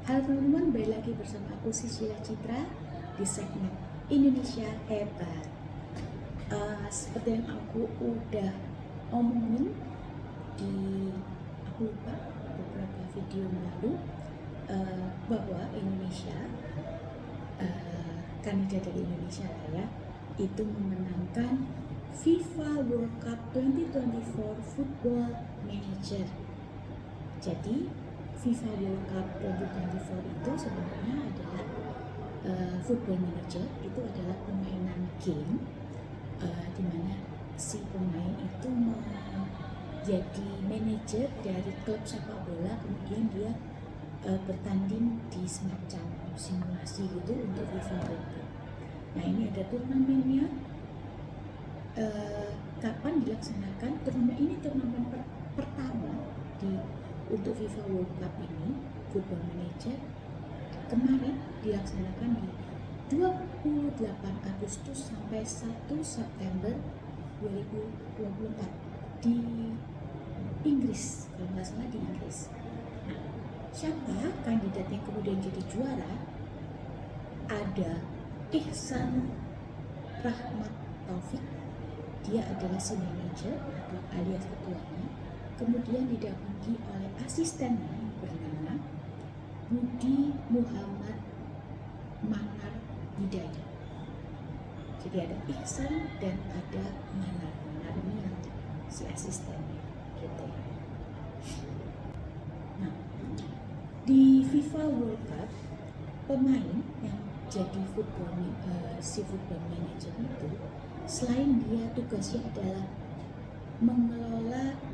Halo teman-teman, balik lagi bersama aku Sisila Citra di segmen Indonesia Hebat. Seperti yang aku udah omongin di beberapa video yang lalu, bahwa Indonesia, kandidat dari Indonesia lah ya, itu memenangkan FIFA World Cup 2024 Football Manager. Jadi FIFA World Cup 2024 itu sebenarnya adalah Football Manager, itu adalah permainan game di mana si pemain itu menjadi manajer dari klub sepak bola, kemudian dia bertanding di semacam simulasi gitu untuk FIFA World Cup. Nah, ini ada turnamennya. Kapan dilaksanakan turnamen ini? Turnamen pertama untuk FIFA World Cup ini, Football Manager, kemarin dilaksanakan di 28 Agustus sampai 1 September 2024 di Inggris, kalau nggak salah di Inggris. Nah, siapa kandidat yang kemudian jadi juara? Ada Ihsan Rahmat Taufik, dia adalah si manajer atau alias ketuanya. Kemudian didampingi oleh asistennya yang bernama Budi Muhammad Manar Hidayat. Jadi ada Ihsan dan ada Manar. Manar ini yang si asistennya gitu. Nah, di FIFA World Cup, pemain yang jadi football manager itu, selain dia tugasnya adalah mengelola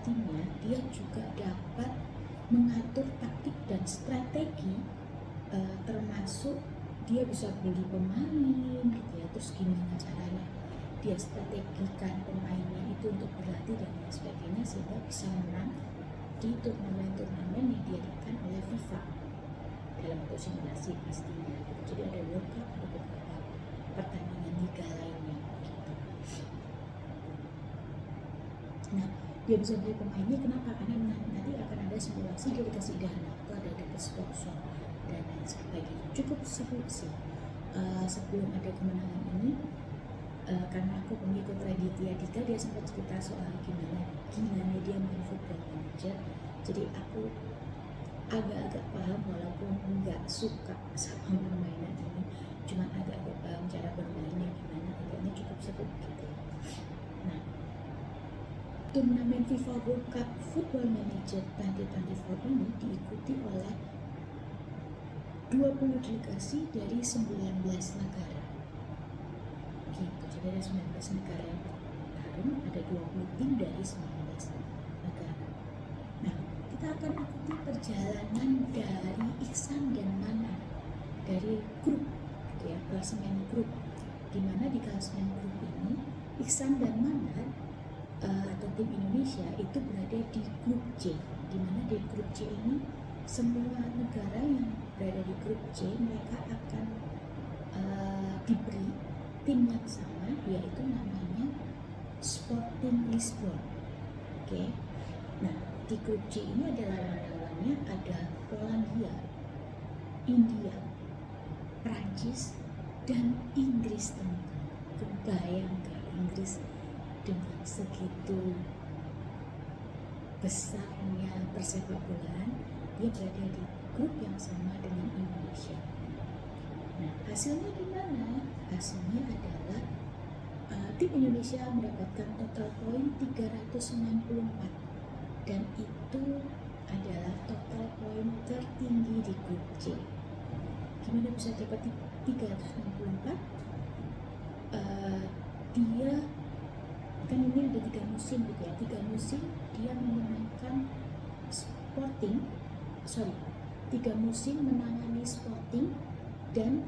timnya, dia juga dapat mengatur taktik dan strategi, termasuk dia bisa beli pemain gitu ya, terus gimana caranya dia strategikan pemainnya itu untuk berlatih dan lain sebagainya sehingga bisa menang di turnamen-turnamen yang diadakan oleh FIFA dalam bentuk simulasi pastinya. Jadi ada World Cup, ada beberapa pertandingan liga lainnya gitu. Nah, dia bisa beli pemainnya kenapa? Karena nanti akan ada simulasi, dia dikasih dana, atau ada dapat sponsor dan lain sebagainya. Cukup seru sih. Sebelum ada kemenangan ini, karena aku pengikut Raditya Dika, dia sempat cerita soal gimana dia main Football Manager. Jadi aku agak-agak paham walaupun nggak suka sama permainan ini, cuman agak-agak paham cara bermainnya gimana. Kayaknya cukup seru gitu. Nah, turnamen FIFA World Cup Football Manager 2024 ini diikuti oleh 20 delegasi dari 19 negara. Gitu, jadi ada 19 negara yang bertarung, ada 20 tim dari 19 negara. Nah, kita akan ikuti perjalanan dari Ihsan dan Manar dari grup, gitu ya, klasemen grup. Di mana di klasemen grup ini Ihsan dan Manar atau tim Indonesia itu berada di grup C, di mana di grup C ini semua negara yang berada di grup C mereka akan diberi tim yang sama, yaitu namanya Sporting Lisbon. Oke. Nah, di grup C ini ada lawan-lawannya, ada Polandia, India, Prancis, dan Inggris, teman-teman. Kebayang gak Inggris dengan segitu besarnya persepak bolaan, dia berada di grup yang sama dengan Indonesia. Nah, hasilnya gimana? Hasilnya adalah tim Indonesia mendapatkan total poin 364 dan itu adalah total poin tertinggi di grup C. Gimana bisa dapat 364? Dia kan ini ada 3 musim gitu ya, 3 musim dia memenangkan 3 musim menangani Sporting, dan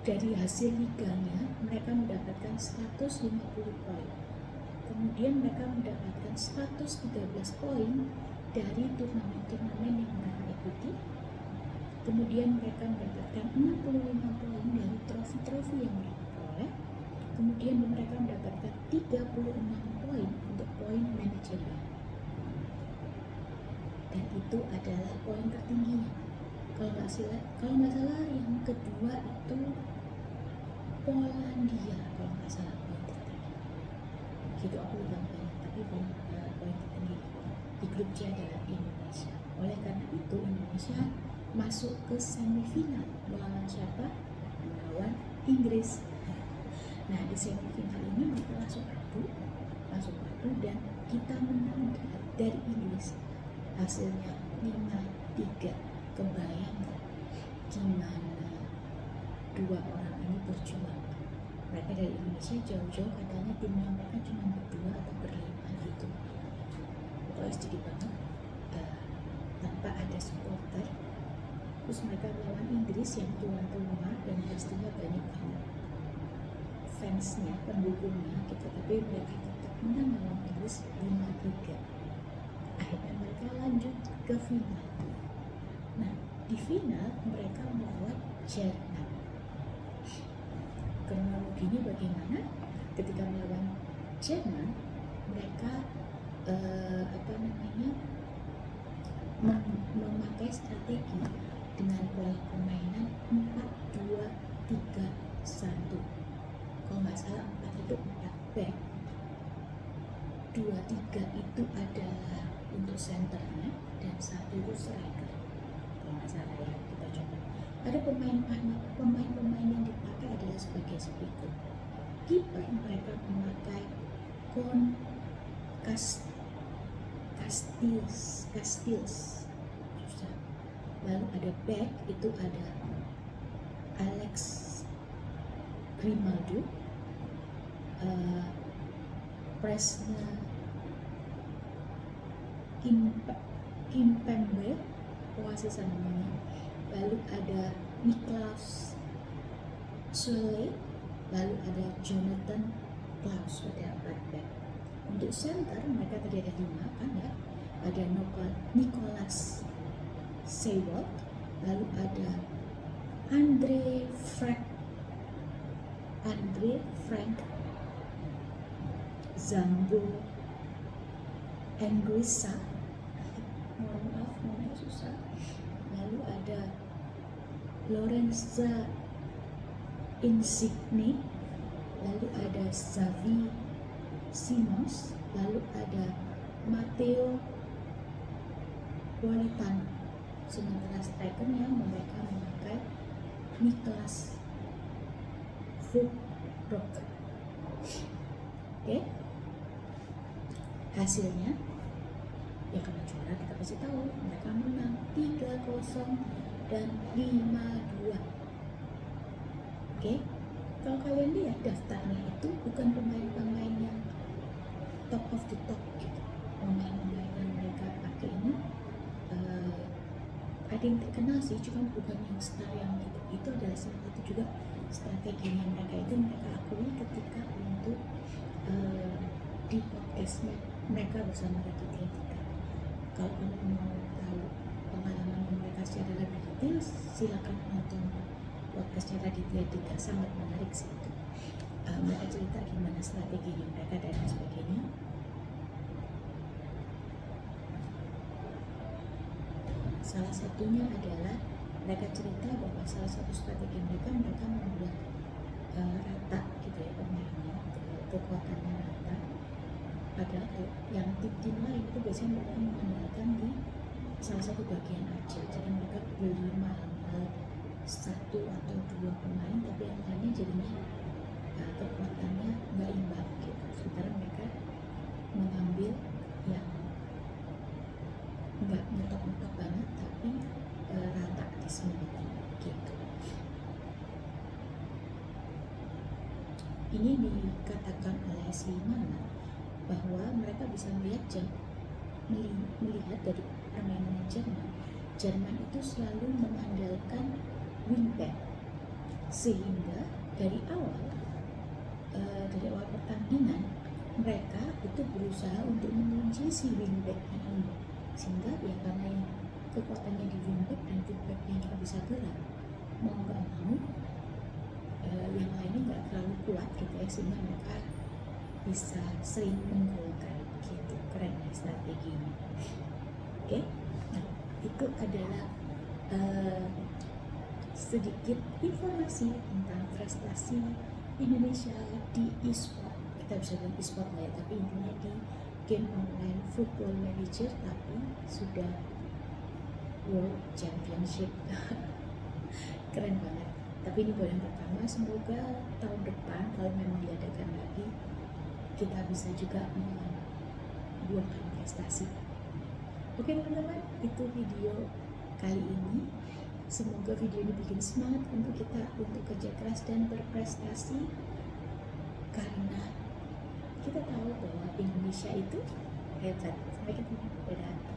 dari hasil liganya mereka mendapatkan 150 poin. Kemudian mereka mendapatkan 113 poin dari turnamen-turnamen yang mereka ikuti. Kemudian mereka mendapatkan 65 poin dari trofi-trofi yang mereka peroleh. Kemudian mereka mendapatkan 36 poin poin manajerial, dan itu adalah poin tertingginya. Kalau nggak salah yang kedua itu Polandia, kalau nggak salah poin tertinggi. Gitu aku lupa banyak, tapi poin tertinggi di grup C adalah Indonesia. Oleh karena itu Indonesia masuk ke semifinal melawan siapa? Melawan Inggris. Nah di semifinal ini mereka langsung adu dan kita menang dari Inggris. Hasilnya 5-3. Kebayang gak gimana dua orang ini berjuang? Mereka dari Indonesia jauh-jauh, katanya timnya mereka cuma berdua atau berlima gitu, pokoknya sedikit banget, tanpa ada supporter. Terus mereka melawan Inggris yang tuan rumah dan pastinya banyak banget fansnya, pendukungnya gitu, tapi mereka tetap menang melawan Inggris 5-3. Akhirnya mereka lanjut ke final. Nah di final mereka melawan Jerman. Kronologinya bagaimana? Ketika melawan Jerman mereka memakai strategi dengan pola permainan 4-2-3-1. Kalau nggak salah 4 itu 4 back, 2-3 itu adalah untuk senternya, dan 1 itu striker. Kalau nggak salah ya, kita coba. Ada pemain-pemain yang dipakai adalah sebagai speaker. Kiper mereka memakai Castells. Susah. Lalu ada back itu ada Alex Grimaldo, Presne Kimpembe, Oasis namanya. Lalu ada Niklas Sule, lalu ada Jonathan Klaus pada right back. Untuk center mereka tadi ada 5 kan ya, ada Nicolas Seiwald, lalu ada Andre Frank Zambo Anguissa, mohon maaf namanya susah. Lalu ada Lorenza Insigne, lalu ada Xavi Simons, lalu ada Matteo Politano. Sementara strikernya mereka memakai Niklas Füllkrug. Oke. Hasilnya ya karena juara kita pasti tahu mereka menang 3-0 dan 5-2. Oke. Kalau kalian lihat daftarnya itu bukan pemain-pemain yang top of the top gitu. Pemain-pemain yang mereka pakai ini ada yang terkenal sih, cuma bukan yang star yang gitu. Itu adalah salah satu juga strateginya mereka, itu mereka akui ketika untuk di podcastnya mereka bersama Raditya Dika. Kalau kamu mau tahu pengalaman mereka secara lebih detail, silakan nonton podcastnya Raditya Dika, sangat menarik sih itu. Mereka cerita gimana strateginya mereka dan sebagainya. Salah satunya adalah mereka cerita bahwa salah satu strategi mereka membuat rata gitu ya pemainnya, kekuatannya rata. Padahal yang tim-tim lain itu biasanya mereka mengandalkan di salah satu bagian aja. Jadi mereka beli mahal 1 atau 2 pemain, tapi yang lainnya jadinya kekuatannya nggak imbang gitu. Sementara mereka mengambil yang nggak ngetok-ngetok banget, tapi rata di semua gitu. Ini dikatakan oleh si Mana bahwa mereka bisa melihat dari permainan Jerman itu selalu mengandalkan wingback, sehingga dari awal pertandingan mereka itu berusaha untuk mengunci si wingback ini, sehingga ya karena yang kekuatannya di wingback dan wingbacknya nggak bisa gerak, mau nggak mau yang lainnya nggak terlalu kuat gitu ya, sehingga mereka bisa sering menggolkan gitu. Keren ya strateginya. Oke, nah itu adalah sedikit informasi tentang prestasi Indonesia di e-sport. Kita bisa bilang e-sport lah ya, tapi intinya di game online Football Manager, tapi sudah World Championship. Keren banget. Tapi ini baru yang pertama, semoga tahun depan kalau memang diadakan lagi kita bisa juga membuahkan prestasi. Oke teman-teman, itu video kali ini. Semoga video ini bikin semangat untuk kita untuk kerja keras dan berprestasi, karena kita tahu bahwa Indonesia itu hebat. Sampai ketemu, dadah.